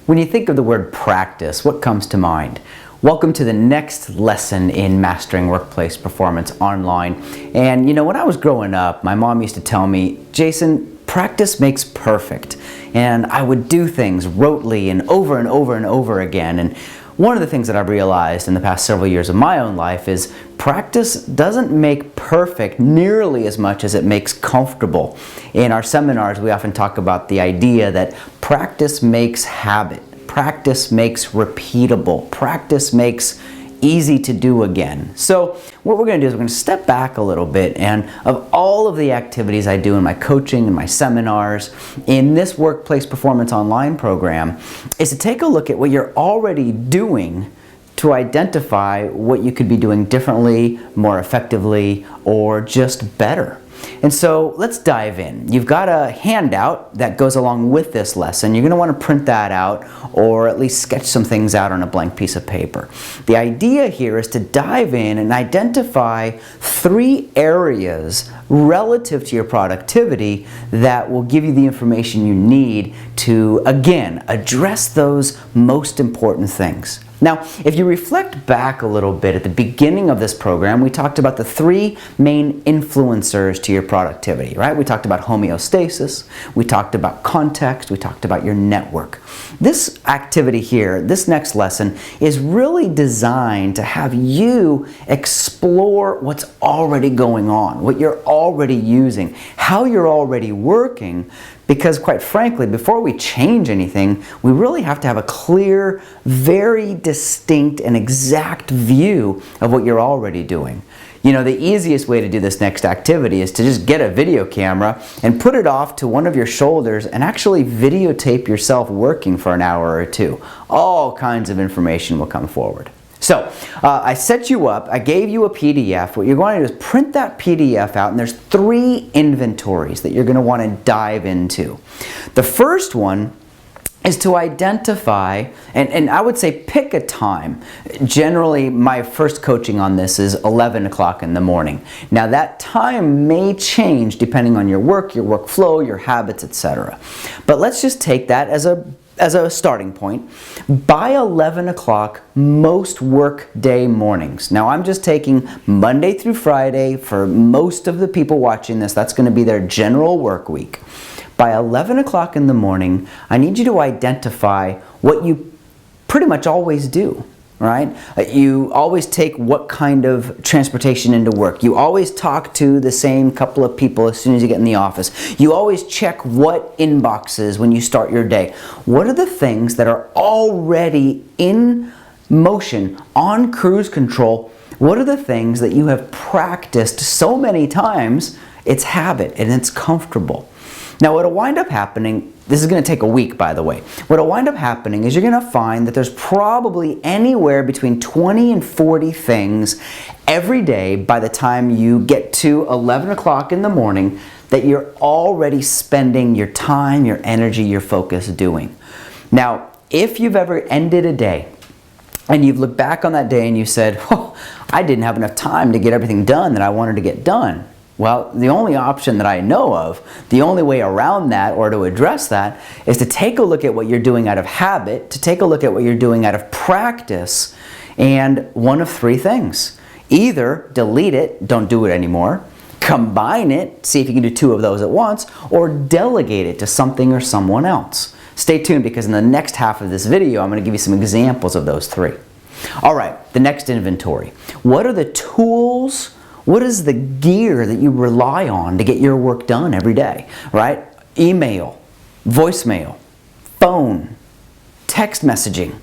When you think of the word practice, what comes to mind? Welcome to the next lesson in Mastering Workplace Performance Online. And you know, when I was growing up, my mom used to tell me, Jason, practice makes perfect. And I would do things rotely and over and over and over again. And one of the things that I've realized in the past several years of my own life is practice doesn't make perfect nearly as much as it makes comfortable. In our seminars, we often talk about the idea that practice makes habit, practice makes repeatable, practice makes easy to do again. So what we're going to do is we're going to step back a little bit, and of all of the activities I do in my coaching and my seminars in this Workplace Performance Online program is to take a look at what you're already doing to identify what you could be doing differently, more effectively, or just better. And so let's dive in. You've got a handout that goes along with this lesson. You're going to want to print that out or at least sketch some things out on a blank piece of paper. The idea here is to dive in and identify 3 areas relative to your productivity that will give you the information you need to, again, address those most important things. Now, if you reflect back a little bit at the beginning of this program, we talked about the 3 main influencers to your productivity, right? We talked about homeostasis, we talked about context, we talked about your network. This activity here, this next lesson, is really designed to have you explore what's already going on, what you're already using, how you're already working. Because quite frankly, before we change anything, we really have to have a clear, very distinct and exact view of what you're already doing. You know, the easiest way to do this next activity is to just get a video camera and put it off to one of your shoulders and actually videotape yourself working for an hour or 2. All kinds of information will come forward. So, I set you up, I gave you a PDF. What you're going to do is print that PDF out, and there's 3 inventories that you're going to want to dive into. The first one is to identify, and I would say pick a time. Generally, my first coaching on this is 11 o'clock in the morning. Now that time may change depending on your workflow, your habits, etc. But let's just take that as a starting point. By 11 o'clock most work day mornings. Now I'm just taking Monday through Friday for most of the people watching this. That's going to be their general work week. By 11 o'clock in the morning, I need you to identify what you pretty much always do. Right? You always take what kind of transportation into work. You always talk to the same couple of people as soon as you get in the office. You always check what inboxes when you start your day. What are the things that are already in motion, on cruise control? What are the things that you have practiced so many times, it's habit and it's comfortable? Now what'll wind up happening, this is going to take a week by the way, what'll wind up happening is you're going to find that there's probably anywhere between 20 and 40 things every day by the time you get to 11 o'clock in the morning that you're already spending your time, your energy, your focus doing. Now, if you've ever ended a day and you've looked back on that day and you said, oh, I didn't have enough time to get everything done that I wanted to get done. Well, the only option that I know of, the only way around that or to address that is to take a look at what you're doing out of habit, to take a look at what you're doing out of practice, and one of 3 things. Either delete it, don't do it anymore, combine it, see if you can do 2 of those at once, or delegate it to something or someone else. Stay tuned because in the next half of this video, I'm going to give you some examples of those 3. All right, the next inventory. What are the tools? What is the gear that you rely on to get your work done every day, right? Email, voicemail, phone, text messaging,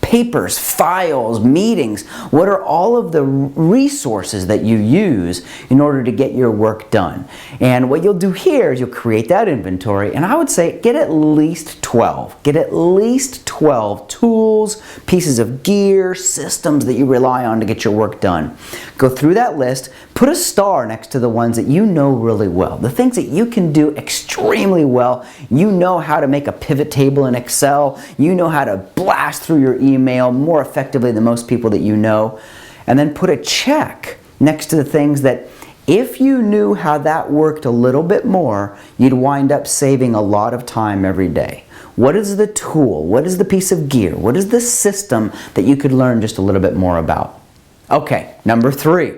papers, files, meetings. What are all of the resources that you use in order to get your work done? And what you'll do here is you'll create that inventory, and I would say get at least 12. Get at least 12 tools, pieces of gear, systems that you rely on to get your work done. Go through that list, put a star next to the ones that you know really well, the things that you can do extremely well. You know how to make a pivot table in Excel. You know how to blast through your email more effectively than most people that you know. And then put a check next to the things that if you knew how that worked a little bit more, you'd wind up saving a lot of time every day. What is the tool? What is the piece of gear? What is the system that you could learn just a little bit more about? Okay, number 3.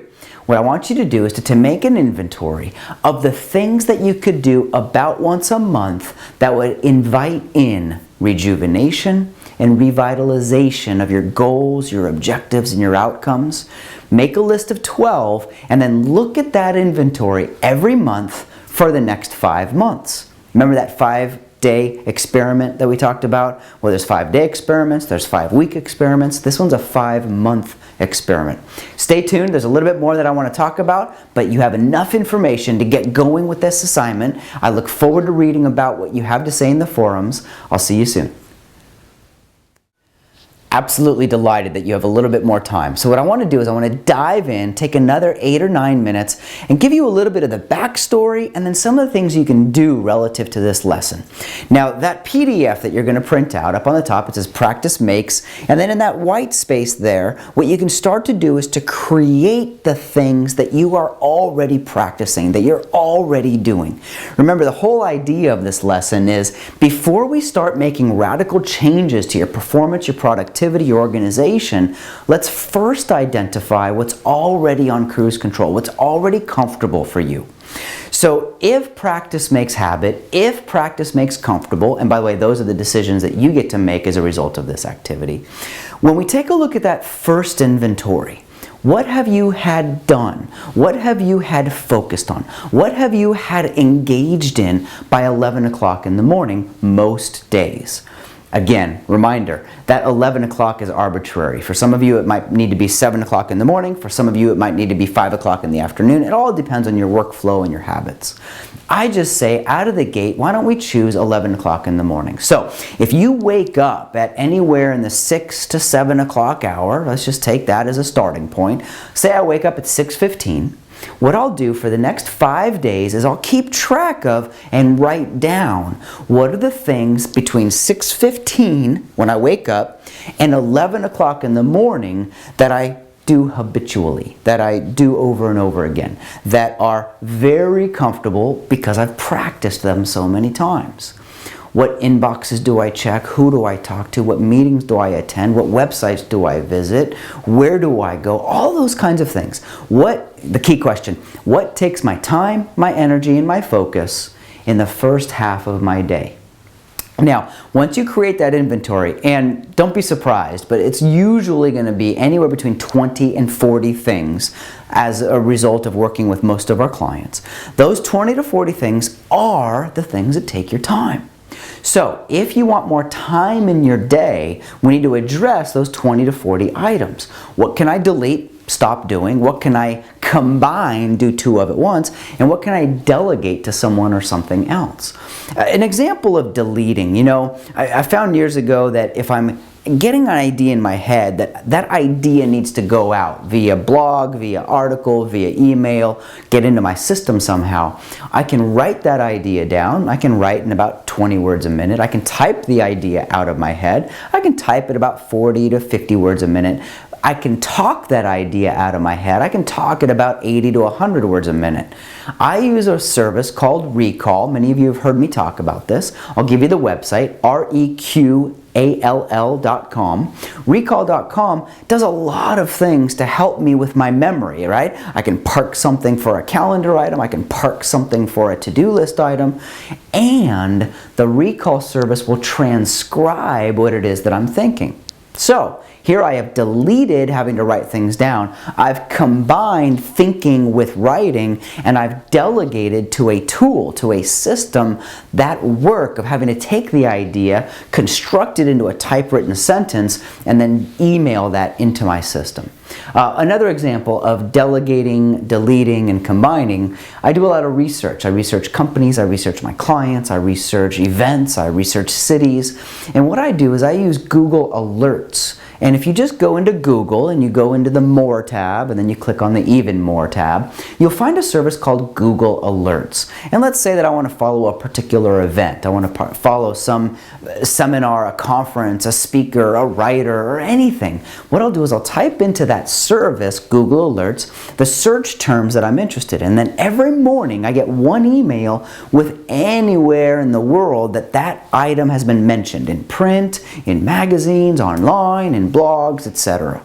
What I want you to do is to make an inventory of the things that you could do about once a month that would invite in rejuvenation and revitalization of your goals, your objectives, and your outcomes. Make a list of 12 and then look at that inventory every month for the next 5 months. Remember that 5-day experiment that we talked about? Well, there's 5-day experiments, there's 5-week experiments. This one's a 5-month experiment. Stay tuned, there's a little bit more that I want to talk about, but you have enough information to get going with this assignment. I look forward to reading about what you have to say in the forums. I'll see you soon. Absolutely delighted that you have a little bit more time. So what I want to do is I want to dive in, take another 8 or 9 minutes, and give you a little bit of the backstory and then some of the things you can do relative to this lesson. Now that PDF that you're going to print out, up on the top it says Practice Makes, and then in that white space there, what you can start to do is to create the things that you are already practicing, that you're already doing. Remember, the whole idea of this lesson is before we start making radical changes to your performance, your productivity, your organization, let's first identify what's already on cruise control, what's already comfortable for you. So if practice makes habit, if practice makes comfortable, and by the way, those are the decisions that you get to make as a result of this activity, when we take a look at that first inventory, what have you had done? What have you had focused on? What have you had engaged in by 11 o'clock in the morning most days? Again, reminder, that 11 o'clock is arbitrary. For some of you, it might need to be 7 o'clock in the morning. For some of you, it might need to be 5 o'clock in the afternoon. It all depends on your workflow and your habits. I just say, out of the gate, why don't we choose 11 o'clock in the morning? So, if you wake up at anywhere in the 6 to 7 o'clock hour, let's just take that as a starting point. Say I wake up at 6:15. What I'll do for the next 5 days is I'll keep track of and write down what are the things between 6:15 when I wake up and 11 o'clock in the morning that I do habitually, that I do over and over again, that are very comfortable because I've practiced them so many times. What inboxes do I check? Who do I talk to? What meetings do I attend? What websites do I visit? Where do I go? All those kinds of things. The key question, what takes my time, my energy, and my focus in the first half of my day? Now, once you create that inventory, and don't be surprised, but it's usually going to be anywhere between 20 and 40 things as a result of working with most of our clients. Those 20 to 40 things are the things that take your time. So, if you want more time in your day, we need to address those 20 to 40 items. What can I delete, stop doing? What can I combine, do 2 of at once? And what can I delegate to someone or something else? An example of deleting, I found years ago that if I'm getting an idea in my head, that idea needs to go out via blog, via article, via email, get into my system somehow. I can write that idea down. I can write in about 20 words a minute. I can type the idea out of my head. I can type it about 40 to 50 words a minute. I can talk that idea out of my head. I can talk it about 80 to 100 words a minute. I use a service called Recall. Many of you have heard me talk about this. I'll give you the website, REQALL.com. Recall.com does a lot of things to help me with my memory, right? I can park something for a calendar item. I can park something for a to-do list item. And the Recall service will transcribe what it is that I'm thinking. So, here I have deleted having to write things down. I've combined thinking with writing, and I've delegated to a tool, to a system, that work of having to take the idea, construct it into a typewritten sentence, and then email that into my system. Another example of delegating, deleting, and combining, I do a lot of research. I research companies, I research my clients, I research events, I research cities, and what I do is I use Google Alerts And if you just go into Google and you go into the More tab and then you click on the Even More tab, you'll find a service called Google Alerts. And let's say that I want to follow a particular event. I want to follow some seminar, a conference, a speaker, a writer, or anything. What I'll do is I'll type into that service, Google Alerts, the search terms that I'm interested in. And then every morning I get one email with anywhere in the world that item has been mentioned in print, in magazines, online, in blogs, etc.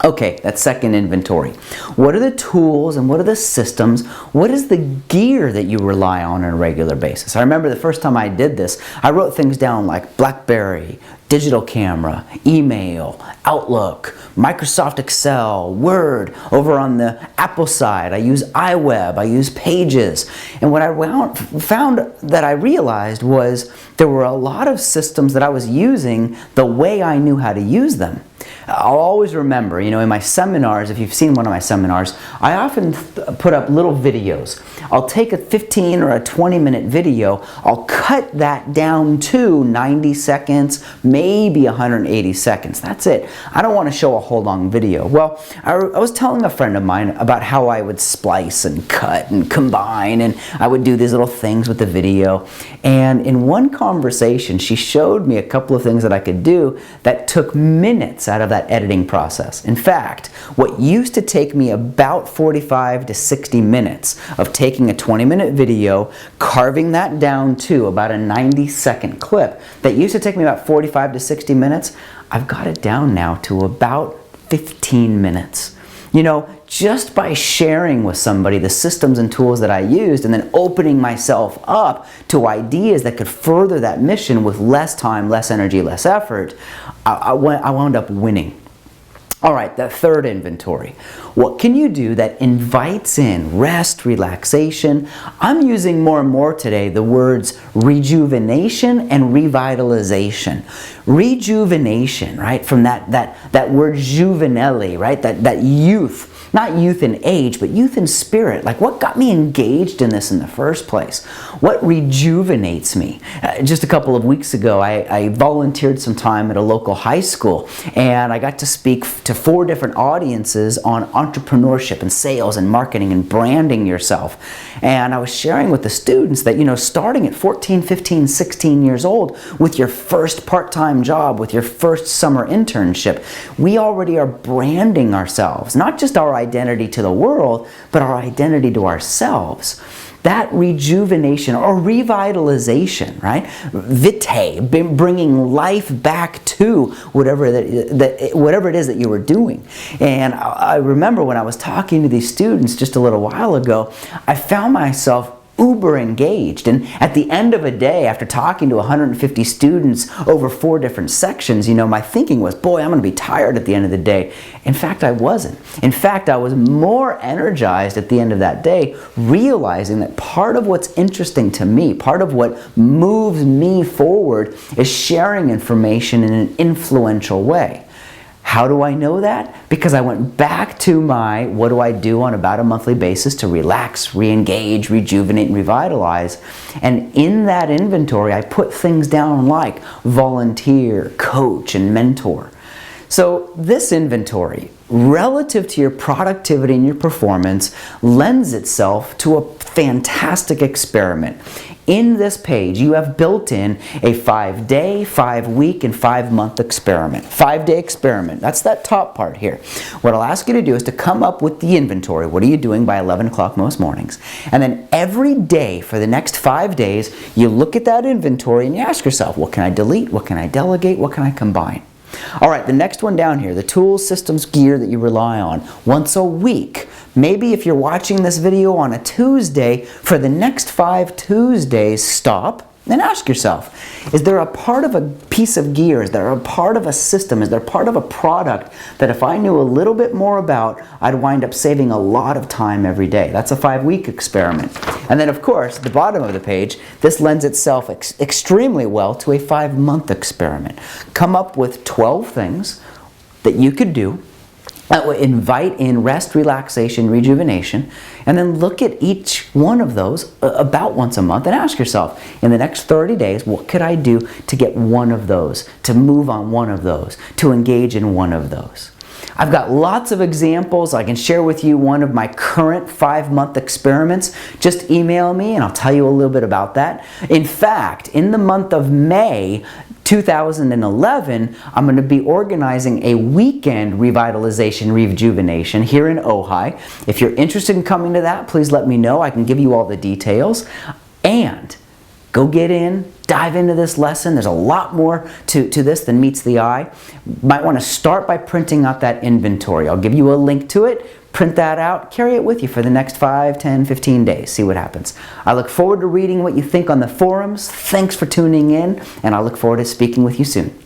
Okay, that's second inventory. What are the tools and what are the systems? What is the gear that you rely on a regular basis? I remember the first time I did this, I wrote things down like BlackBerry, digital camera, email, Outlook, Microsoft Excel, Word. Over on the Apple side, I use iWeb, I use Pages. And what I found that I realized was there were a lot of systems that I was using the way I knew how to use them. I'll always remember, in my seminars, if you've seen one of my seminars, I often put up little videos. I'll take a 15 or a 20-minute video, I'll cut that down to 90 seconds, maybe 180 seconds. That's it. I don't want to show a whole long video. Well, I was telling a friend of mine about how I would splice and cut and combine, and I would do these little things with the video. And in one conversation, she showed me a couple of things that I could do that took minutes out of that editing process. In fact, what used to take me about 45 to 60 minutes of taking a 20-minute video, carving that down to about a 90-second clip, that used to take me about 45 to 60 minutes, I've got it down now to about 15 minutes. Just by sharing with somebody the systems and tools that I used and then opening myself up to ideas that could further that mission with less time, less energy, less effort, I wound up winning. All right, that third inventory. What can you do that invites in rest, relaxation? I'm using more and more today the words rejuvenation and revitalization. Rejuvenation, right, from that word juvenile, right, that youth. Not youth in age, but youth in spirit. Like, what got me engaged in this in the first place? What rejuvenates me? Just a couple of weeks ago, I volunteered some time at a local high school, and I got to speak to 4 different audiences on entrepreneurship and sales and marketing and branding yourself. And I was sharing with the students that, starting at 14, 15, 16 years old with your first part-time job, with your first summer internship, we already are branding ourselves, not just our identity to the world, but our identity to ourselves. That rejuvenation or revitalization, right? Vitae, bringing life back to whatever it is that you were doing. And I remember when I was talking to these students just a little while ago, I found myself uber engaged, and at the end of a day, after talking to 150 students over 4 different sections, my thinking was, boy, I'm going to be tired at the end of the day. In fact, I wasn't. In fact, I was more energized at the end of that day, realizing that part of what's interesting to me, part of what moves me forward, is sharing information in an influential way. How do I know that? Because I went back to my what do I do on about a monthly basis to relax, re-engage, rejuvenate, and revitalize. And in that inventory, I put things down like volunteer, coach, and mentor. So this inventory, relative to your productivity and your performance, lends itself to a fantastic experiment. In this page, you have built in a 5-day, 5-week, and 5-month experiment. 5-day experiment. That's that top part here. What I'll ask you to do is to come up with the inventory. What are you doing by 11 o'clock most mornings? And then every day for the next 5 days, you look at that inventory and you ask yourself, what can I delete? What can I delegate? What can I combine? All right, the next one down here, the tools, systems, gear that you rely on once a week. Maybe if you're watching this video on a Tuesday, for the next 5 Tuesdays, stop and ask yourself, is there a part of a piece of gear, is there a part of a system, is there part of a product that if I knew a little bit more about, I'd wind up saving a lot of time every day? That's a 5-week experiment. And then, of course, at the bottom of the page, this lends itself extremely well to a 5-month experiment. Come up with 12 things that you could do Invite in rest, relaxation, rejuvenation, and then look at each one of those about once a month and ask yourself, in the next 30 days, what could I do to get one of those, to move on one of those, to engage in one of those? I've got lots of examples. I can share with you one of my current 5-month experiments. Just email me and I'll tell you a little bit about that. In fact, in the month of May 2011, I'm going to be organizing a weekend revitalization rejuvenation here in Ojai. If you're interested in coming to that, please let me know. I can give you all the details. And go get in, dive into this lesson. There's a lot more to this than meets the eye. You might want to start by printing out that inventory. I'll give you a link to it. Print that out, carry it with you for the next 5, 10, 15 days. See what happens. I look forward to reading what you think on the forums. Thanks for tuning in, and I look forward to speaking with you soon.